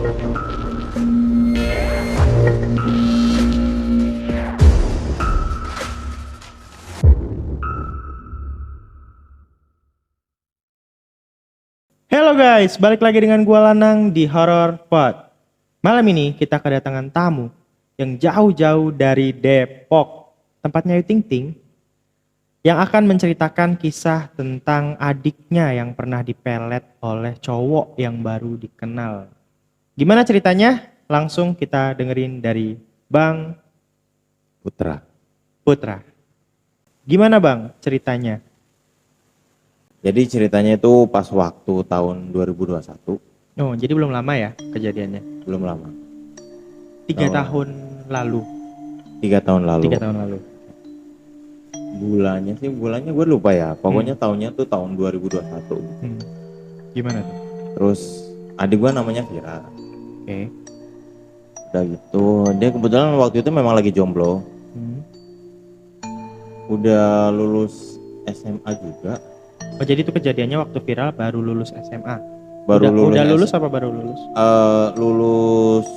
Halo guys, balik lagi dengan gua Lanang di Horror Pod. Malam ini kita kedatangan tamu yang jauh-jauh dari Depok, tempatnya Ayu Ting Ting, yang akan menceritakan kisah tentang adiknya yang pernah dipelet oleh cowok yang baru dikenal. Gimana ceritanya? Langsung kita dengerin dari Bang Putra. Gimana Bang ceritanya? Jadi ceritanya itu pas waktu tahun 2021, Oh, jadi belum lama ya kejadiannya? belum lama. 3 Tahun- tahun lalu. 3 tahun lalu. 3 tahun lalu. Bulannya gue lupa ya. Pokoknya tahunnya tuh tahun 2021. Gimana tuh? Terus adik gue namanya Vira. Oke. Udah gitu, dia kebetulan waktu itu memang lagi jomblo. Udah lulus SMA juga. Oh, jadi itu kejadiannya waktu viral baru lulus SMA. Baru Udah lulus SMA. apa baru lulus? Lulus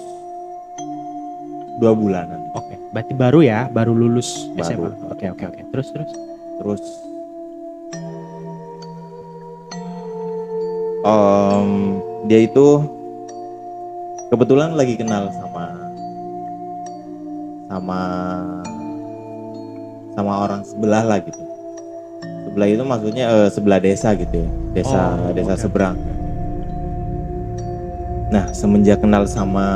2 bulanan. Oke, berarti baru ya, baru lulus Baru. SMA. Oke. Terus. Terus dia itu kebetulan lagi kenal sama orang sebelah lah gitu. Sebelah itu maksudnya sebelah desa gitu ya, desa oke. seberang. Nah, semenjak kenal sama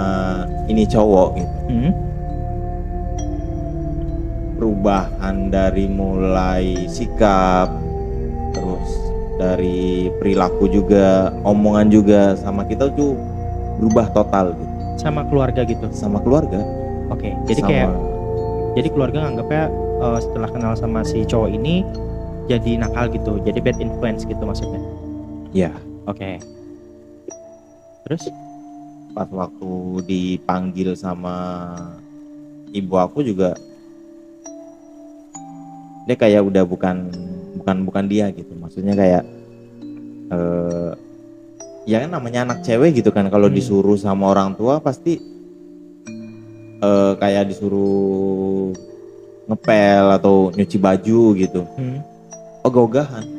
ini cowok gitu, perubahan dari mulai sikap, terus dari perilaku juga, omongan juga sama kita tuh berubah total gitu. Sama keluarga gitu. Sama keluarga. Oke, jadi keluarga nganggapnya setelah kenal sama si cowok ini jadi nakal gitu, jadi bad influence gitu maksudnya. Ya, Oke. Terus? pas waktu dipanggil sama ibu aku juga, dia kayak udah bukan dia gitu. Maksudnya kayak ya kan namanya anak cewek gitu kan, kalau disuruh sama orang tua pasti kayak disuruh ngepel atau nyuci baju gitu. Ogah-ogahan.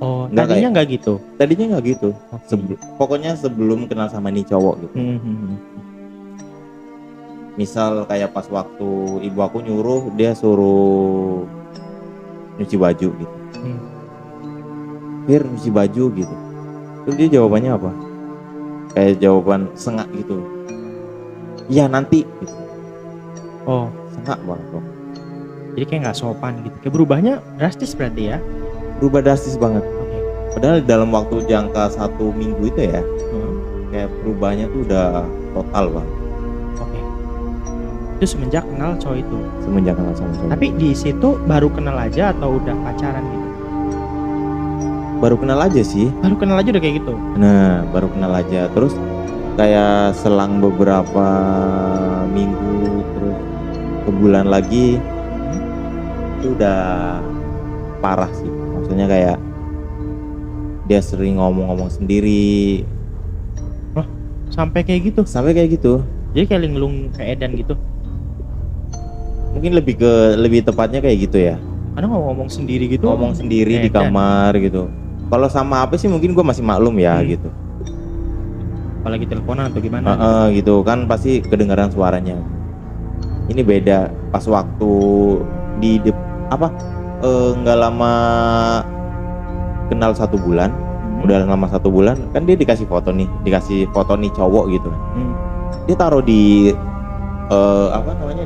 Oh, Nggak tadinya nggak gitu. Tadinya nggak gitu. Oke. Pokoknya sebelum kenal sama nih cowok gitu. Misal kayak pas waktu ibu aku nyuruh, dia suruh nyuci baju gitu. Fir, nyuci baju gitu. Terus dia jawabannya apa? Kayak jawaban sengak gitu. Iya nanti gitu. Oh, Sengak banget kok. jadi kayak nggak sopan gitu. Kayak berubahnya drastis berarti ya? Berubah drastis banget. Oke. Padahal dalam waktu jangka 1 minggu itu ya, kayak perubahannya tuh udah total banget. Oke. Itu semenjak kenal cowok itu. Semenjak kenal sama cowok. Tapi di situ baru kenal aja atau udah pacaran gitu? Baru kenal aja sih. Baru kenal aja udah kayak gitu. Nah, baru kenal aja. Terus kayak selang beberapa minggu, terus sebulan lagi, itu udah parah sih. Maksudnya kayak dia sering ngomong-ngomong sendiri. Sampai kayak gitu. Sampai kayak gitu. Jadi kayak linglung kayak edan gitu. Mungkin lebih tepatnya kayak gitu ya. Karena ngomong sendiri gitu. Ngomong sendiri di edan. kamar gitu. Kalau sama apa sih mungkin gue masih maklum ya gitu. Apalagi teleponan atau gimana? Gitu kan pasti kedengaran suaranya. Ini beda pas waktu nggak lama kenal 1 bulan, udah lama 1 bulan kan dia dikasih foto nih cowok gitu. Dia taruh di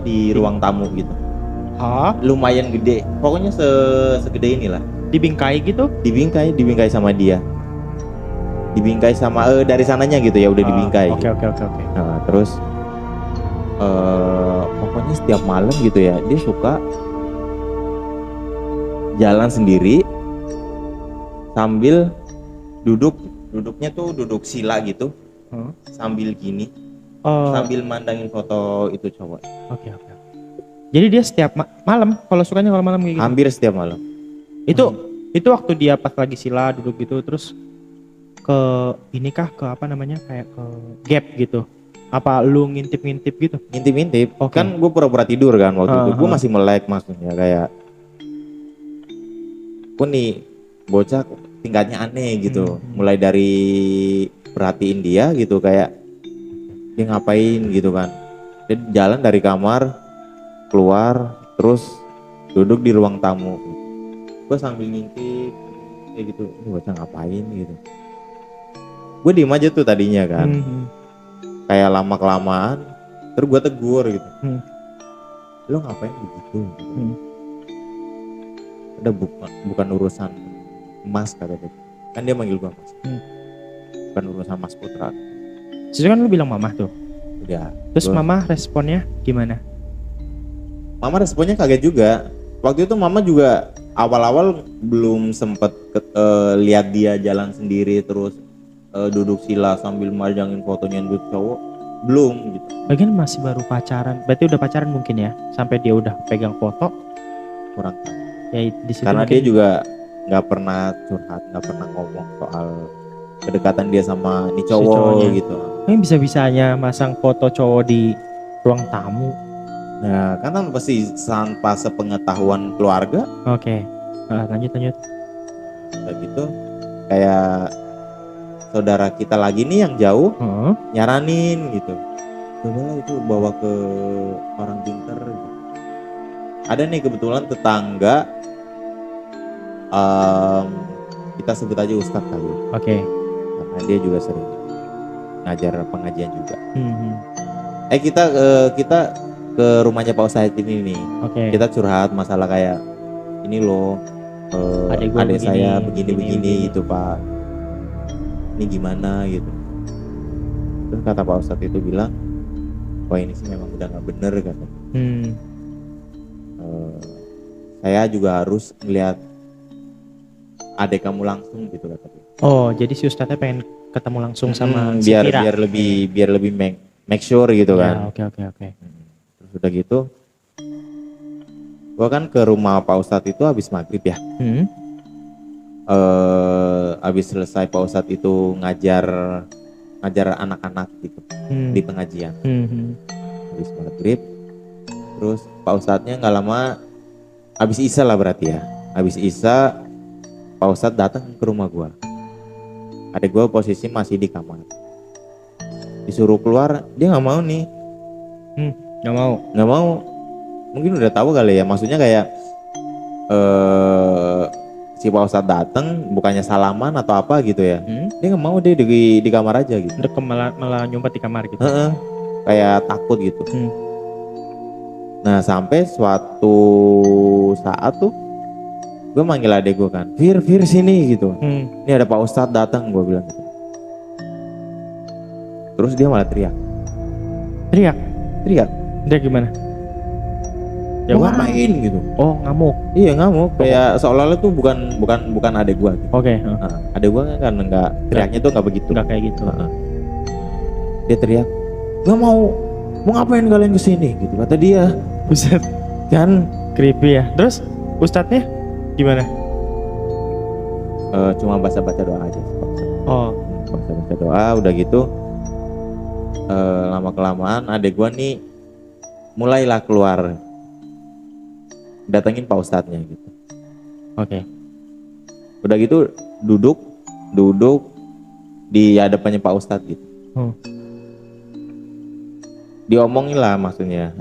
di ruang tamu gitu. Hah? Lumayan gede, pokoknya segede inilah. Dibingkai gitu? Dibingkai sama dia. Dibingkai sama dari sananya gitu ya, udah dibingkai. Oke. Nah, terus pokoknya setiap malam gitu ya, dia suka jalan sendiri sambil duduknya tuh duduk sila gitu, sambil gini, sambil mandangin foto itu cowok. Oke. Jadi dia setiap malam, kalau sukanya kalau malam kayak gitu? Hampir setiap malam. Itu waktu dia pas lagi sila duduk gitu, terus ke ini kah, ke apa namanya, kayak ke gap gitu, Apa lu ngintip-ngintip gitu? Ngintip-ngintip. Oke. Kan gue pura-pura tidur kan waktu itu. Gue Ah. masih melek maksudnya kayak gue nih bocah tingkatnya aneh gitu. Mulai dari perhatiin dia gitu kayak dia ngapain gitu kan. Dia jalan dari kamar keluar terus duduk di ruang tamu. Gue sambil ngintip kayak gitu. Ini bocah ngapain gitu. Gue diem aja tuh tadinya kan. Kayak lama kelamaan terus gue tegur gitu. Lo ngapain begitu gitu. Udah bukan urusan Mas kata dia. Kan dia manggil gue Mas. Bukan urusan Mas Putra. Terus kan lu bilang mama tuh. Udah. Terus mama responnya gimana? Mama responnya kaget juga. Waktu itu mama juga awal-awal belum sempet lihat dia jalan sendiri terus duduk sila sambil majangin fotonya duduk cowok. Belum gitu. Lagian masih baru pacaran. Berarti udah pacaran mungkin ya? Sampai dia udah pegang foto. Kurang tahu. Ya di situ Karena mungkin dia juga nggak pernah curhat, nggak pernah ngomong soal kedekatan dia sama nih cowok cowoknya. gitu. Ini bisa-bisanya masang foto cowok di ruang tamu. Nah, kan pasti tanpa sepengetahuan keluarga. Oke. Lanjut. Kayak gitu. Kayak saudara kita lagi nih yang jauh nyaranin gitu. Coba itu bawa ke orang pintar gitu. Ada nih kebetulan tetangga kita sebut aja Ustadz kali ya. Oke. Karena dia juga sering ngajar pengajian juga. Kita ke rumahnya Pak Ustadz ini nih. Oke. Kita curhat masalah kayak ini loh adik saya begini gitu Pak. Ini gimana gitu. Terus kata Pak Ustadz itu bilang, wah ini sih memang udah nggak bener kata. Saya juga harus melihat adik kamu langsung gitu kata dia. Oh, jadi si Ustadznya pengen ketemu langsung sama si biar Vira. biar lebih make sure gitu kan. Oke. Terus udah gitu, gua kan ke rumah Pak Ustadz itu habis maghrib ya. Habis selesai Pak Ustadz itu ngajar anak-anak gitu di pengajian. Habis maghrib, terus Pak Ustadznya nggak lama habis isya lah berarti ya. Habis isya Pak Ustadz datang ke rumah gua. Adik gua posisi masih di kamar. Disuruh keluar, dia nggak mau nih. Nggak mau. Mungkin udah tahu kali ya. Maksudnya kayak si Pak Ustadz datang bukannya salaman atau apa gitu ya. Dia nggak mau, dia di kamar aja gitu. Udah malah nyumpet di kamar gitu. Kayak takut gitu. Nah sampai suatu saat tuh gue manggil adek gue kan, Fir sini gitu. Ini ada Pak Ustadz datang, gue bilang gitu. Terus dia malah teriak. Dia Gimana? mau ngapain gitu. Oh, ngamuk. Iya ngamuk, kayak seolah-olah tuh bukan adek gue gitu. Oke. Adek gue kan nggak teriaknya tuh nggak begitu. Nggak kayak gitu. Dia teriak, nggak mau ngapain kalian kesini gitu kata dia. Buset. Kan Creepy ya. Terus Ustadznya gimana? Cuma baca doa aja. Oh. Baca doa udah gitu. Lama kelamaan adek gua nih mulailah keluar datengin Pak Ustadznya gitu. Oke. Udah gitu duduk di hadapannya Pak Ustadz gitu. Diomongin lah maksudnya,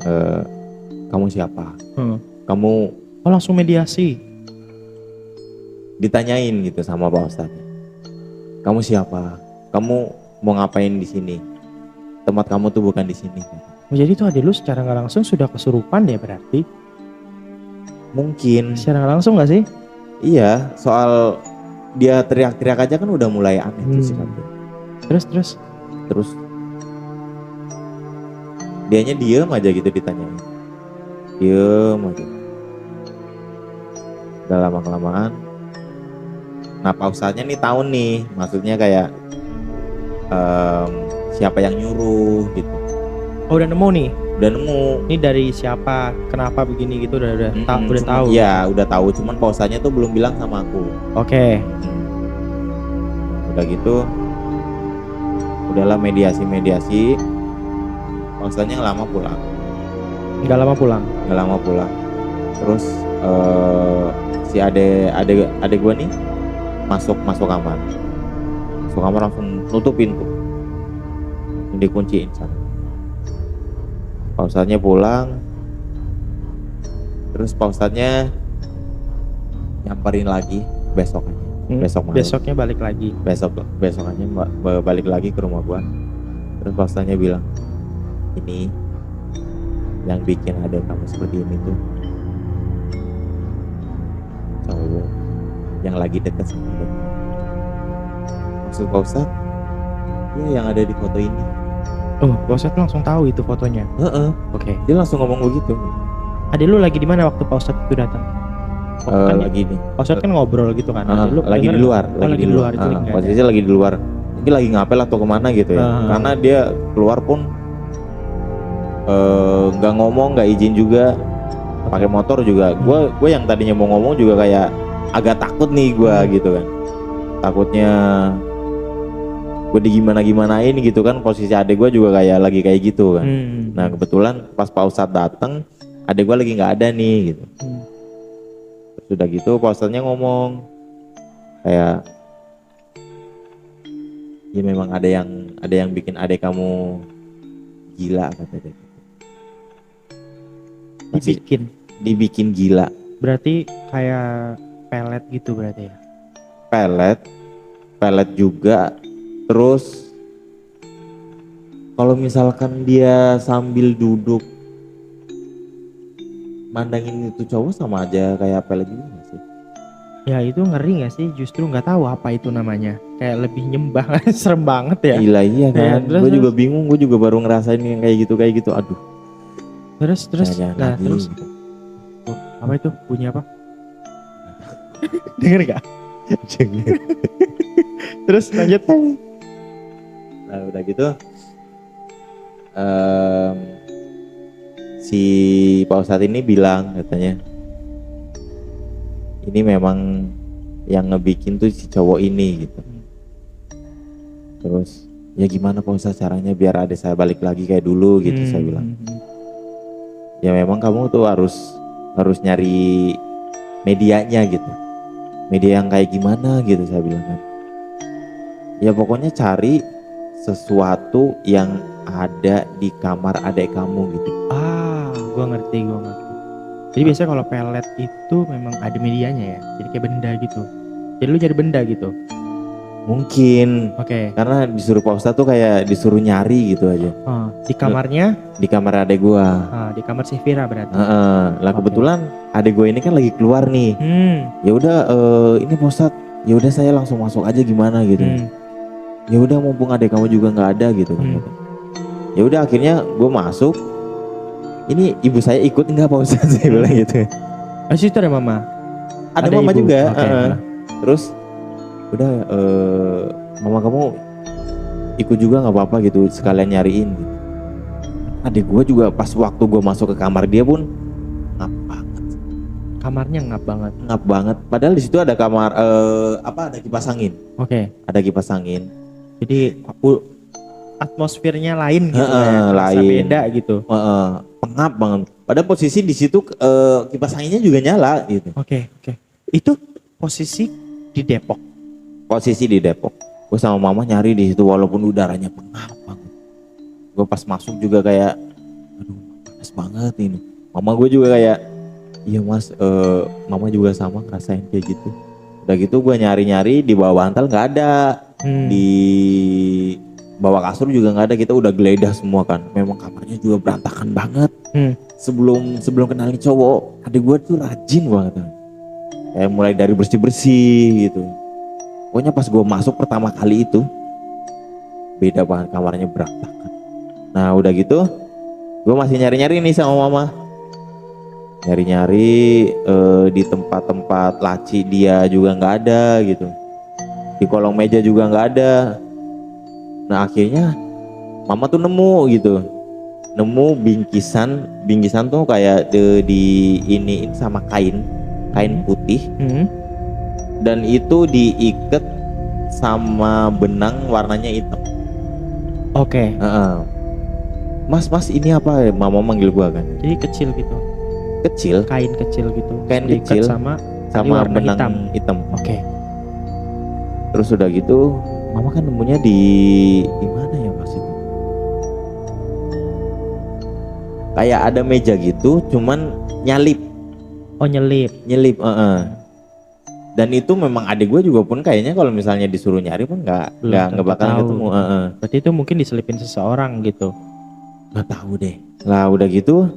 kamu siapa? Kamu langsung mediasi. Ditanyain gitu sama Pak Ustadz. Kamu siapa? Kamu mau ngapain di sini? Tempat kamu tuh bukan di sini. Jadi tuh adik lu secara nggak langsung sudah kesurupan ya berarti? Mungkin. Secara nggak langsung nggak sih? Iya, soal dia teriak-teriak aja kan udah mulai aneh tuh sikapnya. Terus dianya diem aja gitu ditanyain. Diem aja. Udah lama-kelamaan. Nah Pak Ustadznya nih tahu nih, maksudnya kayak siapa yang nyuruh gitu. Oh udah nemu nih? Udah nemu. Ini dari siapa, kenapa begini gitu udah tahu? Iya udah tahu, cuman Pak Ustadznya tuh belum bilang sama aku. Oke. Udah gitu, udahlah mediasi. Pausatnya nggak lama pulang. Nggak lama pulang. Terus si ade gue nih masuk kamar langsung nutup pintu, dikunciin sana. Pak Ustadznya pulang, terus Pak Ustadznya nyamperin lagi besoknya. Besoknya balik lagi. Besokannya balik lagi ke rumah gua. Terus Pak Ustadznya bilang, ini yang bikin ada kamu seperti ini tuh cowok yang lagi deket sama adek. Maksud Pak Ustadz, ya yang ada di foto ini. Oh, Pak Ustadz langsung tahu itu fotonya. Oke. Dia langsung ngomong begitu. Adek lu lagi di mana waktu Pak Ustadz itu datang? Kan Lagi nih. Pak Ustadz kan ngobrol gitu kan. Adek lu lagi di denger luar. nggak? Lagi di luar itu nggak ada. Posisinya lagi di luar. Mungkin lagi ngapel atau kemana gitu ya. Karena dia keluar pun nggak ngomong, nggak izin juga, pakai motor juga. Gue yang tadinya mau ngomong juga kayak agak takut nih gue gitu kan. Takutnya gue digimana-gimanain gitu kan. Posisi adek gue juga lagi kayak gitu kan. Nah kebetulan pas Pak Ustadz dateng, adek gue lagi nggak ada nih gitu. Sudah gitu Pak Ustadznya ngomong kayak, ya memang ada yang bikin adek kamu gila kata dia. Dibikin gila. Berarti kayak pelet gitu berarti ya? Pelet juga. Terus kalau misalkan dia sambil duduk mandangin itu cowok sama aja kayak pelet juga gak sih? Ya itu ngeri gak sih? Justru nggak tahu apa itu namanya. Kayak lebih nyembah. Serem banget ya. Gila iya kan. Ya, Gue juga bingung. Gue juga baru ngerasain yang kayak gitu. Aduh. Terus. Nah terus. Gitu. Oh, apa itu? Bunyi apa? Denger gak? Terus lanjut. Nah udah gitu. Si Pak Ustadz ini bilang katanya, ini memang yang ngebikin tuh si cowok ini gitu. Terus ya gimana Pak Ustadz caranya biar adik saya balik lagi kayak dulu gitu. Saya bilang, ya memang kamu tuh harus nyari medianya gitu, media yang kayak gimana gitu. Saya bilang kan, ya pokoknya cari sesuatu yang ada di kamar adik kamu gitu. Gue ngerti. Jadi biasanya kalau pelet itu memang ada medianya ya. Jadi kayak benda gitu. Jadi lu jadi benda gitu. Mungkin. Oke. Karena disuruh Pak Ustadz tuh kayak disuruh nyari gitu aja. Di kamarnya? Di kamar adek gua. Di kamar si Vira berarti. Lah kebetulan adek gua ini kan lagi keluar nih. Ya udah ini Pak Ustadz, ya udah saya langsung masuk aja gimana gitu. Ya udah mumpung adek kamu juga nggak ada gitu kan. Ya udah akhirnya gua masuk. Ini ibu saya ikut nggak Pak Ustadz? Saya bilang gitu. Situ ada mama? Ada mama ibu juga. Okay. Terus udah mama kamu ikut juga nggak apa-apa gitu, sekalian nyariin gitu. Adik gue juga pas waktu gue masuk ke kamar dia pun ngap banget. Kamarnya ngap banget. Padahal di situ ada kamar ada kipas angin. Oke. Ada kipas angin. Jadi atmosfernya lain gitu lain. Beda gitu. Pengap banget. Padahal posisi di situ kipas anginnya juga nyala gitu. Oke. Itu posisi di Depok. Gue sama mama nyari di situ walaupun udaranya pengap banget. Gue pas masuk juga kayak, aduh panas banget ini. Mama gue juga kayak, iya mas, mama juga sama ngerasain kayak gitu. Udah gitu gue nyari-nyari di bawah bantal nggak ada, di bawah kasur juga nggak ada. Kita udah geledah semua kan. Memang kamarnya juga berantakan banget. Sebelum kenalin cowok, adik gue tuh rajin banget. Kayak mulai dari bersih-bersih gitu. Pokoknya pas gue masuk pertama kali itu, beda banget, kamarnya berantakan. Nah udah gitu, gue masih nyari-nyari nih sama mama. Nyari-nyari di tempat-tempat laci dia juga nggak ada gitu. Di kolong meja juga nggak ada. Nah akhirnya mama tuh nemu gitu. Nemu bingkisan tuh kayak di ini sama kain putih. Dan itu diikat sama benang warnanya hitam. Oke. Mas ini apa? Mama manggil gua kan. Jadi kecil gitu, Kecil, kain kecil gitu. Kain diikat kecil sama sama warna benang hitam. Oke. Terus udah gitu, mama kan nemunya di mana ya Mas itu? Kayak ada meja gitu, cuman nyalip. Oh, nyelip. Dan itu memang adik gue juga pun kayaknya kalau misalnya disuruh nyari pun nggak tentu bakal tahu ketemu. gitu. Berarti itu mungkin diselipin seseorang gitu. Nggak tahu deh. Lah udah gitu,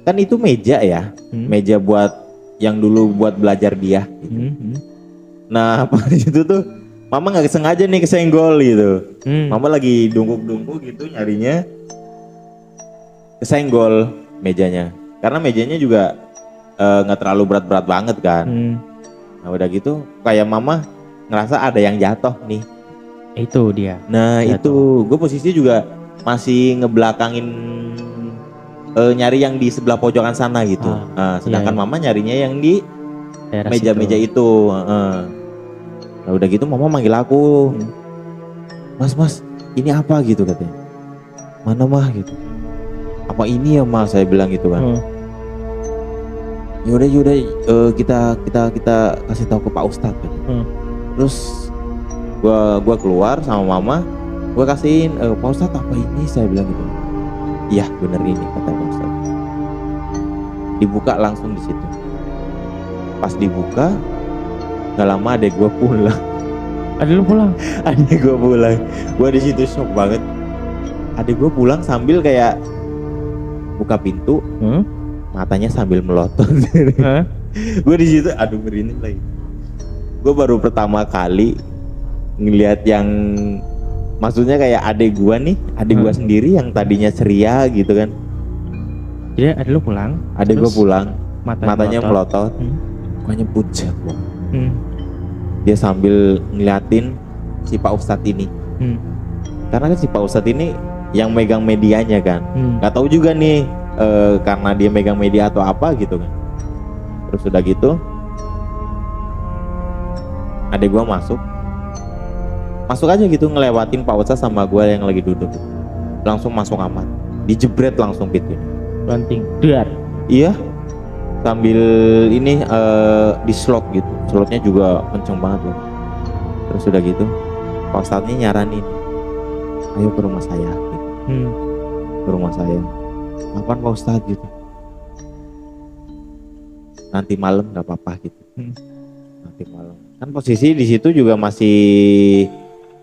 kan itu meja ya, meja buat yang dulu buat belajar dia. Gitu. Nah pas itu tuh, mama nggak sengaja nih kesenggol gitu. Mama lagi dungkuk-dungkuk gitu nyarinya, kesenggol mejanya. Karena mejanya juga nggak terlalu berat-berat banget kan. Nah udah gitu kayak mama ngerasa ada yang jatuh nih. Itu dia. Nah jatuh. itu gue posisi juga masih ngebelakangin nyari yang di sebelah pojokan sana gitu. Sedangkan mama nyarinya yang di meja-meja itu. Nah udah gitu mama manggil aku, Mas ini apa gitu katanya. Mana mah gitu. Apa ini ya mas, saya bilang gitu kan. Yaudah kita kasih tahu ke Pak Ustadz gitu. Terus gua keluar sama mama, gua kasihin Pak Ustadz apa ini, saya bilang gitu. Iya bener ini kata Pak Ustadz. Dibuka langsung di situ. Pas dibuka nggak lama adek gua pulang. Adek lu pulang? Adek gua pulang. Gua di situ shock banget. Adek gua pulang sambil kayak buka pintu. Matanya sambil melotot. Gue di situ, aduh merinding lagi. Gue baru pertama kali ngelihat yang, maksudnya kayak adik gue sendiri yang tadinya ceria gitu kan. Jadi adik lu pulang? Adik gue pulang, matanya melotot, mukanya pucat bang. Dia sambil ngeliatin si Pak Ustadz ini. Karena kan si Pak Ustadz ini yang megang medianya kan. Gak tahu juga nih. Karena dia megang media atau apa gitu kan. Terus udah gitu adik gua masuk aja gitu, ngelewatin Pak Ustadz sama gua yang lagi duduk gitu. Langsung masuk kamar, dijebret langsung pintunya, banting dar. Iya, sambil ini di slot gitu, slotnya juga kenceng banget loh. Terus udah gitu Pak Ustadznya nyaranin, ayo ke rumah saya gitu. Ke rumah saya. Kapan Pak Ustadz gitu? Nanti malam nggak apa-apa gitu. Nanti malam. Kan posisi di situ juga masih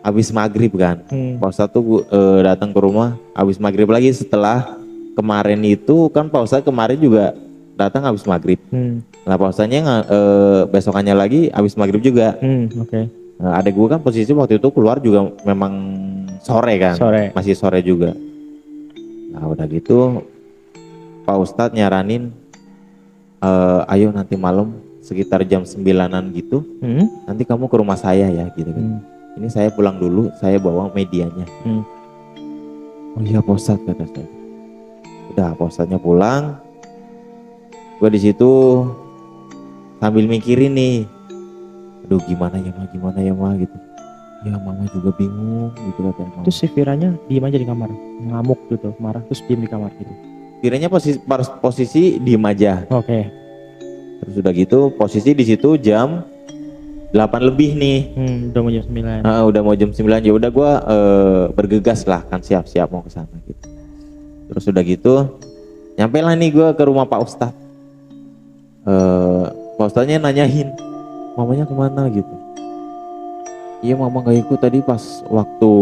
habis maghrib kan. Pak Ustadz tuh datang ke rumah habis maghrib lagi, setelah kemarin itu kan Pak Ustadz kemarin juga datang habis maghrib. Nah Pak Ustadznya besokannya lagi habis maghrib juga. Adek gue kan posisi waktu itu keluar juga memang sore kan. Masih sore juga. Nah udah gitu Pak Ustadz nyaranin, ayo nanti malam sekitar jam 9-an gitu, nanti kamu ke rumah saya ya gitu kan. Ini saya pulang dulu, saya bawa medianya. Oh iya Pak Ustadz kata saya. Udah Pak Ustadznya pulang, gue di situ sambil mikirin nih, aduh gimana ya mah gitu. Ya mama juga bingung gitu katanya. Terus si Viranya diem aja di kamar, ngamuk gitu, marah terus diem di kamar gitu. Viranya posisi diem aja. Terus udah gitu posisi di situ jam 8 lebih nih. Udah mau jam 9. Udah mau jam 9, ya udah gue bergegas lah kan, siap-siap mau ke sana gitu. Terus udah gitu nyampe lah nih gue ke rumah Pak Ustadz. Pak Ustadznya nanyain mamanya kemana gitu. Iya mama gak ikut, tadi pas waktu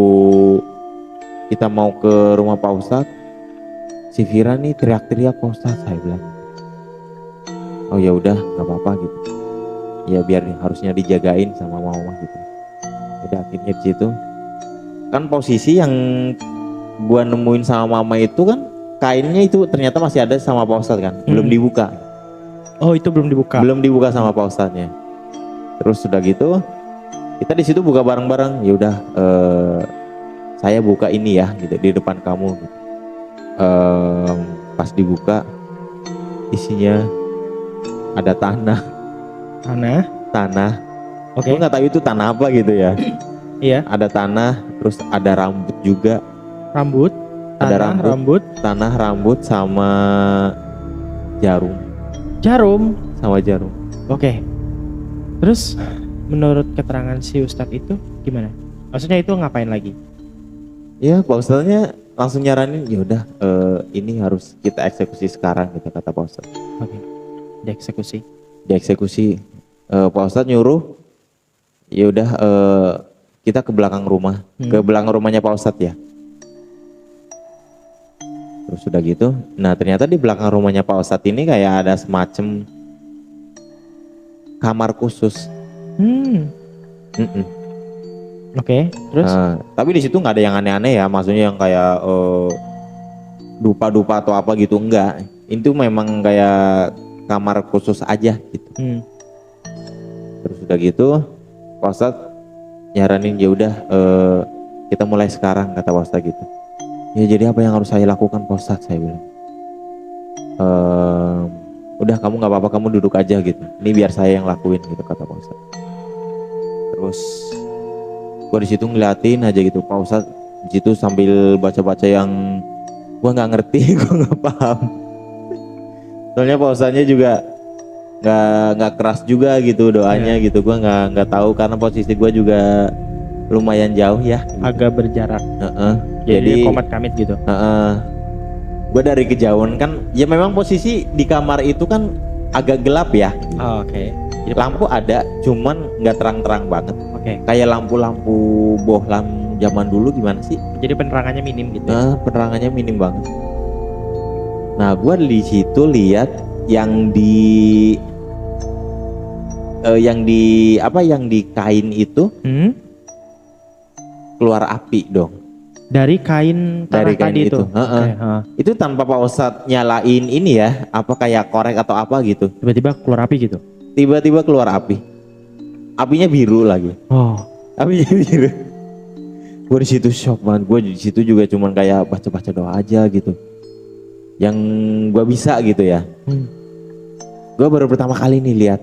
kita mau ke rumah Pak Ustadz si Vira nih teriak-teriak Pak Ustadz, saya bilang. Oh ya udah nggak apa-apa gitu. Ya biar harusnya dijagain sama mama gitu. Udah akhirnya di situ. Kan posisi yang gua nemuin sama mama itu kan kainnya itu ternyata masih ada sama Pak Ustadz kan, belum dibuka. Oh itu belum dibuka? Belum dibuka sama Pak Ustadznya. Terus udah gitu kita di situ buka bareng-bareng. Ya udah saya buka ini ya gitu di depan kamu. Gitu. Pas dibuka isinya ada tanah. Gue nggak tahu itu tanah apa gitu ya. Iya. Ada tanah, terus ada rambut juga. Rambut? Tanah, rambut, tanah, rambut sama jarum. jarum. Sama jarum. Oke. Terus menurut keterangan si Ustadz itu gimana? Maksudnya itu ngapain lagi? Ya Pak Ustadznya langsung nyaranin, yaudah ini harus kita eksekusi sekarang gitu kata Pak Ustadz. Oke. Dieksekusi. Dieksekusi. Pak Ustadz nyuruh, yaudah kita ke belakang rumah. Ke belakang rumahnya Pak Ustadz ya. Terus sudah gitu, nah ternyata di belakang rumahnya Pak Ustadz ini kayak ada semacam kamar khusus. Oke, terus? Tapi di situ nggak ada yang aneh-aneh ya, maksudnya yang kayak dupa-dupa atau apa gitu, enggak. Itu memang kayak kamar khusus aja gitu. Terus sudah gitu, Pak Ustadz nyaranin ya udah kita mulai sekarang kata Pak Ustadz gitu. Ya jadi apa yang harus saya lakukan Pak Ustadz, saya bilang. Udah kamu nggak apa-apa, kamu duduk aja gitu. Ini biar saya yang lakuin gitu kata Pak Ustadz. Terus gua di situ ngeliatin aja gitu Pak Ustadz di situ sambil baca-baca yang gua nggak ngerti, gua nggak paham. Soalnya Pak Ustadznya juga nggak keras juga gitu doanya gitu. Gua nggak tahu karena posisi gua juga lumayan jauh ya. Gitu. Agak berjarak. Jadi komat kamit gitu. Gue dari kejauhan kan, ya memang posisi di kamar itu kan agak gelap ya. Oke. Jadi lampu ada, cuman nggak terang-terang banget. Oke. Kayak lampu-lampu bohlam zaman dulu gimana sih? Jadi penerangannya minim gitu. Penerangannya minim banget. Nah, gue di situ lihat yang di kain itu keluar api dong. Dari kain tanah tadi itu. Itu tanpa Pak Ustadz nyalain ini ya, apa kayak korek atau apa gitu. Tiba-tiba keluar api gitu. Tiba-tiba keluar api. Apinya biru lagi. Apinya biru. Gue di situ shock banget. Gue di situ juga cuman kayak baca-baca doa aja gitu. Yang gue bisa gitu ya. Gue baru pertama kali nih lihat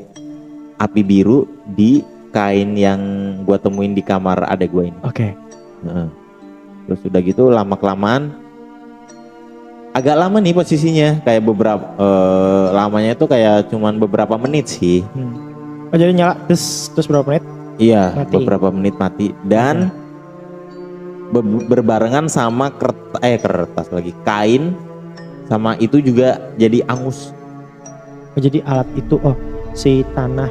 api biru di kain yang gue temuin di kamar adek gue ini. Oke. Terus udah gitu lama-kelamaan agak lama nih posisinya, kayak beberapa lamanya itu kayak cuman beberapa menit sih. Oh jadi nyala terus berapa menit? Iya, mati. Beberapa menit mati dan berbarengan sama kertas lagi, kain sama itu juga jadi angus. Oh jadi alat itu si tanah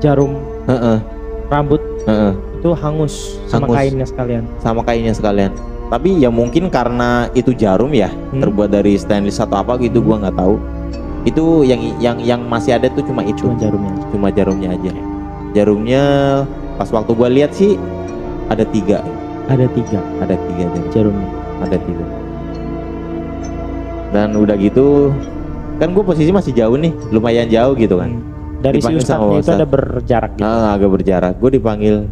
jarum rambut itu hangus sama kainnya sekalian. Sama kainnya sekalian. Tapi ya mungkin karena itu jarum ya, terbuat dari stainless atau apa gitu, gua nggak tahu. Itu yang masih ada tuh cuma itu. Cuma jarumnya aja. Jarumnya pas waktu gua lihat sih ada 3. Ada tiga jarumnya. Ada 3. Dan udah gitu kan gue posisi masih jauh nih, lumayan jauh gitu kan. Dari si ustadznya itu ada berjarak gitu. Agak berjarak. Gue dipanggil,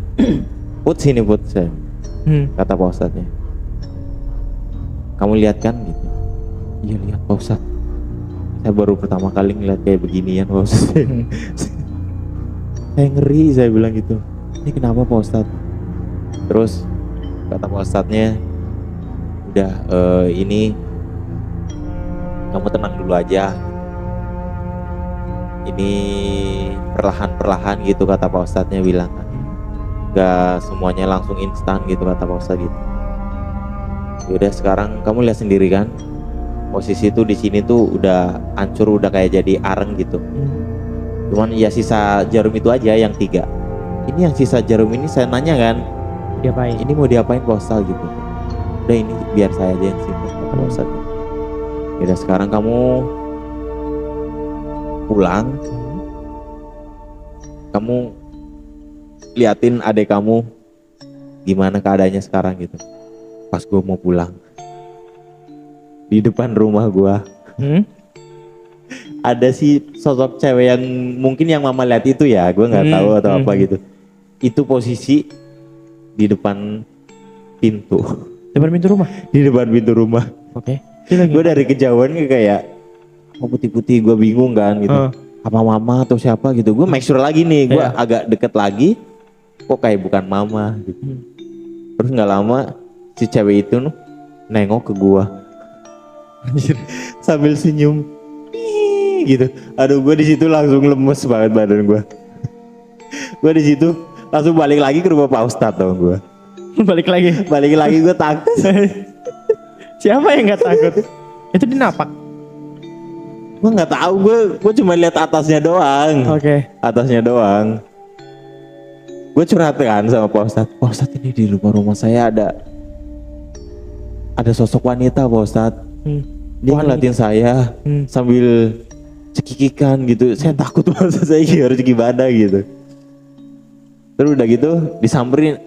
Put sini Put, saya. Kata Pak Ustadznya. Kamu lihat kan gitu. Iya lihat Pak Ustadz. Saya baru pertama kali ngeliat kayak beginian Pak Ustadz. Saya ngeri, saya bilang gitu. Ini kenapa Pak Ustadz? Terus kata Pak Ustadznya, udah ini kamu tenang dulu aja. Ini perlahan-perlahan gitu kata Pak Ustadznya bilang. Gak semuanya langsung instan gitu kata Pak Ustadz gitu. Yaudah sekarang kamu lihat sendiri kan, posisi tuh di sini tuh udah hancur, udah kayak jadi areng gitu. Cuman ya sisa jarum itu aja yang 3. Ini yang sisa jarum ini saya nanya kan, diapain? Ini mau diapain Pak Ustadz gitu. Udah ini biar saya aja yang simpan kata Pak Ustadz. Yaudah sekarang kamu pulang, kamu liatin adek kamu gimana keadaannya sekarang gitu. Pas gue mau pulang, di depan rumah gue ada si sosok cewek yang mungkin yang mama lihat itu ya, gue nggak tahu atau apa gitu. Itu posisi di depan pintu. Depan pintu rumah? Di depan pintu rumah. Oke. Gue dari kejauhan kayak putih-putih, gue bingung kan gitu. Apa mama atau siapa gitu. Gue make sure lagi nih, gue agak deket lagi. Kok kayak bukan mama gitu. Terus nggak lama si cewek itu nengok ke gua. Anjir, sambil senyum. Ih, gitu. Aduh, gua di situ langsung lemes banget badan gua. Gua di situ langsung balik lagi ke rumah Pak Ustadz dong gua. Balik lagi. Balik lagi gua takut. Siapa yang nggak takut? Itu dinapak. Gua nggak tahu, gua cuma lihat atasnya doang. Oke. Atasnya doang. Gue curhat kan sama Pak Ustadz. Pak Ustadz, ini di rumah saya ada sosok wanita Pak Ustadz. Dia ngeliatin saya sambil cekikikan gitu. Saya takut banget, saya harus gimana gitu. Terus udah gitu disamperin.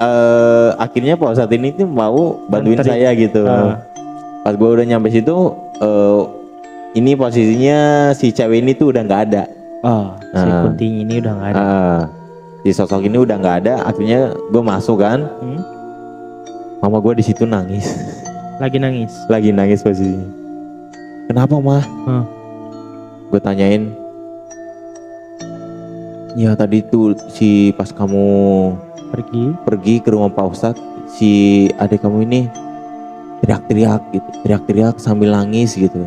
Akhirnya Pak Ustadz ini tuh mau bantuin saya gitu. Pas gue udah nyampe situ, ini posisinya si cewek ini tuh udah nggak ada. Si Kuntinya ini udah nggak ada. Si sosok ini udah nggak ada. Akhirnya gue masuk kan. Mama gue di situ nangis. Lagi nangis. Lagi nangis posisinya. Kenapa mah? Gue tanyain. Ya tadi tuh si pas kamu pergi ke rumah Pak Ustadz, si adik kamu ini teriak-teriak gitu, teriak-teriak sambil nangis gitu.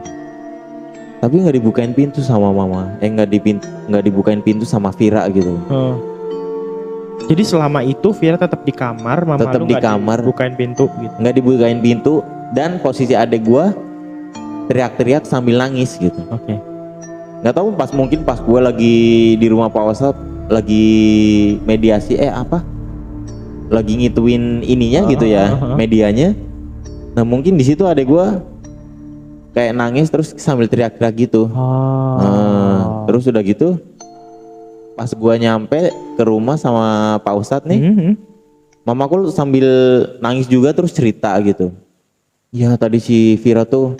Tapi nggak dibukain pintu sama mama, nggak dibukain pintu sama Vira gitu. Jadi selama itu Vira tetap di kamar, mama tetap lu di nggak kamar, dibukain pintu gitu. Nggak dibukain pintu, dan posisi adik gua teriak-teriak sambil nangis gitu. Oke. Nggak tahu mungkin pas gua lagi di rumah Pak Ustadz lagi mediasi lagi ngituin ininya gitu ya, medianya. Nah mungkin di situ adek gua kayak nangis terus sambil teriak-teriak gitu. Terus udah gitu pas gua nyampe ke rumah sama Pak Ustadz nih, mamaku sambil nangis juga terus cerita gitu. Ya tadi si Vira tuh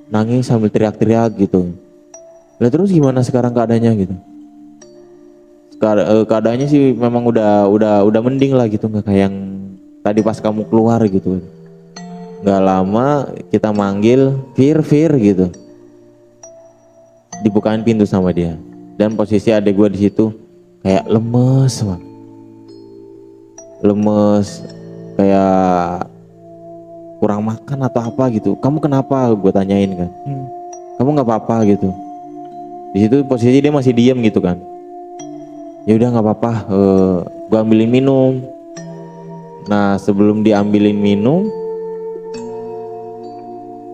nangis sambil teriak-teriak gitu. Lah terus gimana sekarang keadaannya gitu? Keadaannya sih memang udah mending lah gitu, nggak kayak yang tadi pas kamu keluar gitu. Nggak lama kita manggil Vir gitu, dibukain pintu sama dia, dan posisi adek gue di situ kayak lemes kayak kurang makan atau apa gitu. Kamu kenapa? Gue tanyain kan. Kamu nggak apa-apa gitu. Di situ posisi dia masih diem gitu kan. Ya udah nggak apa-apa, gue ambilin minum. Nah sebelum diambilin minum,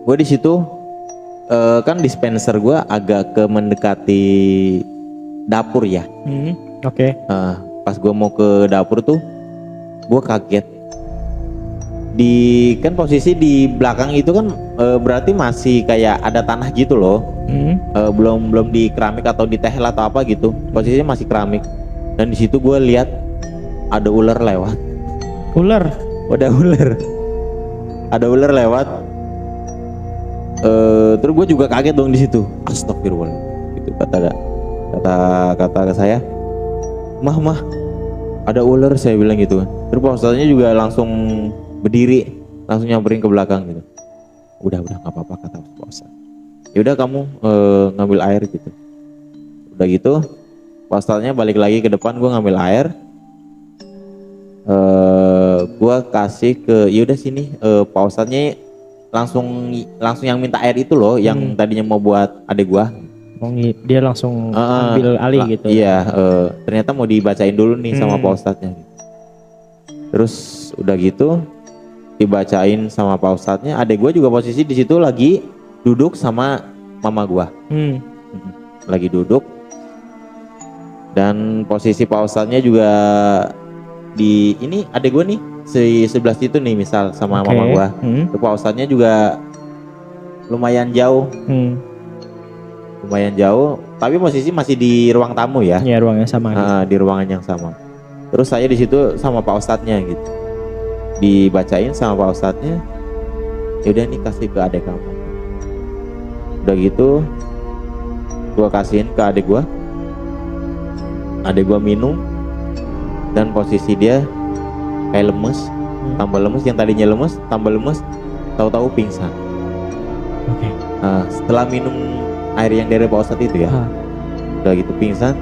gue di situ kan dispenser gue agak ke mendekati dapur ya. Oke. Pas gue mau ke dapur tuh, gue kaget. Kan posisi di belakang itu kan berarti masih kayak ada tanah gitu loh. Belum di keramik atau di tehel atau apa gitu. Posisinya masih keramik. Dan di situ gue lihat ada ular lewat. Ular? Ada ular lewat. Terus gue juga kaget dong di situ. Astagfirullah. Gitu kata saya. Mah, ada ular, saya bilang gitu kan. Terus Pak Ustadznya juga langsung berdiri, langsung nyamperin ke belakang gitu. Udah nggak apa-apa, kata Pak Ustadz. Ya udah kamu ngambil air gitu. Udah gitu Pak Ustadznya balik lagi ke depan, gue ngambil air. Gue kasih ke, yaudah sini, Pak Ustadznya langsung yang minta air itu loh, yang tadinya mau buat adek gue. Dia langsung ambil alih gitu. Iya, ternyata mau dibacain dulu nih sama Pak Ustadznya. Terus udah gitu dibacain sama Pak Ustadznya, adek gue juga posisi di situ lagi duduk sama mama gue. Lagi duduk. Dan posisi Pak Ustadznya juga di ini adek gue nih sebelah situ nih, misal sama mama gue. Pak Ustadznya juga lumayan jauh. Tapi posisi masih di ruang tamu ya. Iya, ruangnya sama. Di ruangan yang sama. Terus saya di situ sama Pak Ustadznya gitu. Dibacain sama Pak Ustadznya. Ya udah nih, kasih ke adek kamu. Udah gitu gua kasihin ke adek gua. Adek gua minum, dan posisi dia kayak lemes, tambah lemes, yang tadinya lemes tambah lemes, tahu-tahu pingsan. Oke. Setelah minum air yang dari Pak Ustadz itu ya, udah gitu pingsan.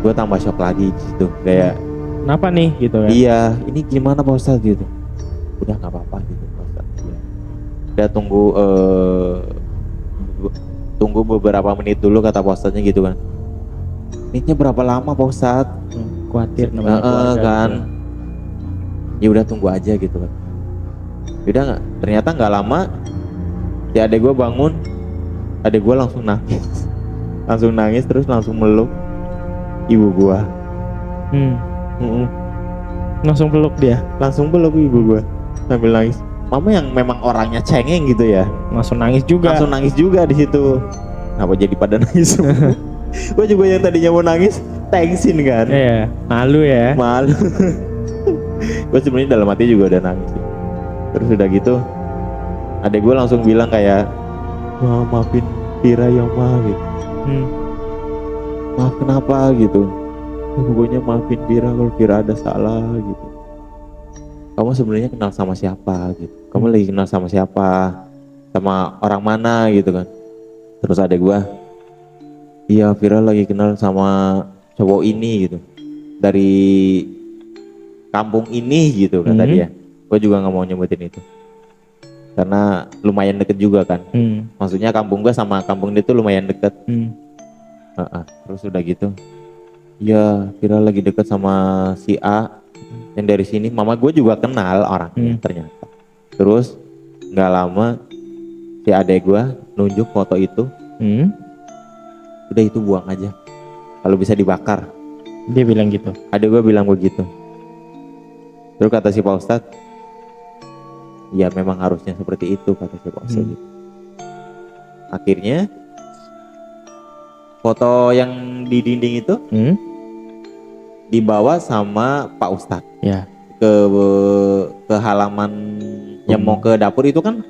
Gue tambah shock lagi di situ, kayak kenapa nih gitu kan? Iya, ini gimana Pak Ustadz gitu. Udah nggak apa-apa gitu Pak Ustadz. Udah tunggu beberapa menit dulu kata Pak Ustadznya gitu kan. Menitnya berapa lama Pak Ustadz? Khawatir namanya keluarga Kan. gitu. Ya udah tunggu aja gitu kan. Udah nggak, ternyata nggak lama si adek gue bangun, adek gue langsung nangis. Langsung nangis terus langsung meluk ibu gue. Langsung peluk dia. Langsung peluk ibu gue sambil nangis. Mama yang memang orangnya cengeng gitu ya, Langsung nangis juga. langsung nangis juga di situ. Kenapa jadi pada nangis semua? Gue juga yang tadinya mau nangis thanksin kan. Iya, malu ya. Malu. Gue sebenarnya dalam hati juga udah nangis. Terus udah gitu adek gue langsung bilang kayak, maafin Vira ya ma gitu. Maaf kenapa gitu. Pokoknya maafin Vira kalau Vira ada salah gitu. Kamu sebenarnya kenal sama siapa gitu. Kamu lagi kenal sama siapa, sama orang mana gitu kan. Terus adek gue, iya Vira lagi kenal sama cowok ini gitu, dari kampung ini gitu kata dia. Gue juga nggak mau nyebutin itu karena lumayan deket juga kan. Maksudnya kampung gue sama kampung dia tuh lumayan deket. Terus udah gitu, iya Vira lagi deket sama si A yang dari sini. Mama gue juga kenal orangnya ternyata. Terus nggak lama si adek gue nunjuk foto itu. Udah itu buang aja, kalau bisa dibakar. Dia bilang gitu. Adek gue bilang begitu. Terus kata si Pak Ustadz, ya memang harusnya seperti itu kata si Pak Ustadz gitu. Akhirnya foto yang di dinding itu dibawa sama Pak Ustadz Ya. ke halaman yang mau ke dapur itu kan,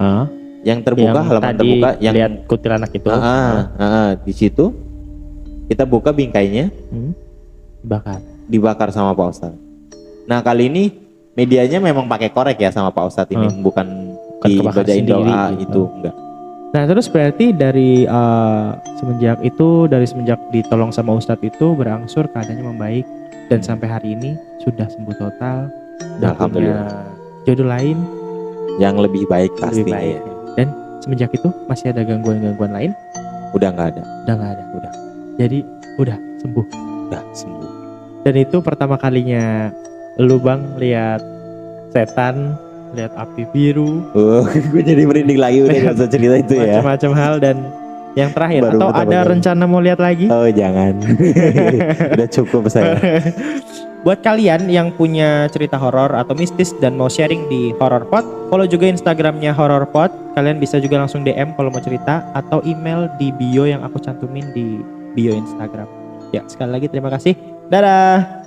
yang terbuka, Yang halaman tadi terbuka yang lihat kuntilanak itu. di situ kita buka bingkainya, dibakar sama Pak Ustadz. Nah kali ini medianya memang pakai korek ya sama Pak Ustadz ini, bukan kebakar dibacain sendiri doa gitu. itu enggak. Nah terus berarti dari semenjak ditolong sama Ustadz itu berangsur keadaannya membaik dan sampai hari ini sudah sembuh total. Dan punya jodoh lain yang lebih baik pasti. lebih baik. Dan semenjak itu masih ada gangguan-gangguan lain? Udah nggak ada. Udah. Jadi udah sembuh. Dan itu pertama kalinya lu Bang lihat setan, lihat api biru. Gue jadi merinding lagi udah nggak usah cerita itu ya. Macam-macam hal. Dan yang terakhir, Baru atau ada rencana mau lihat lagi? Oh jangan. Udah cukup saya. Buat kalian yang punya cerita horor atau mistis dan mau sharing di Horror Pod, follow juga Instagramnya Horror Pod. Kalian bisa juga langsung DM kalau mau cerita, atau email di bio yang aku cantumin di bio Instagram. Ya, sekali lagi terima kasih. Dadah.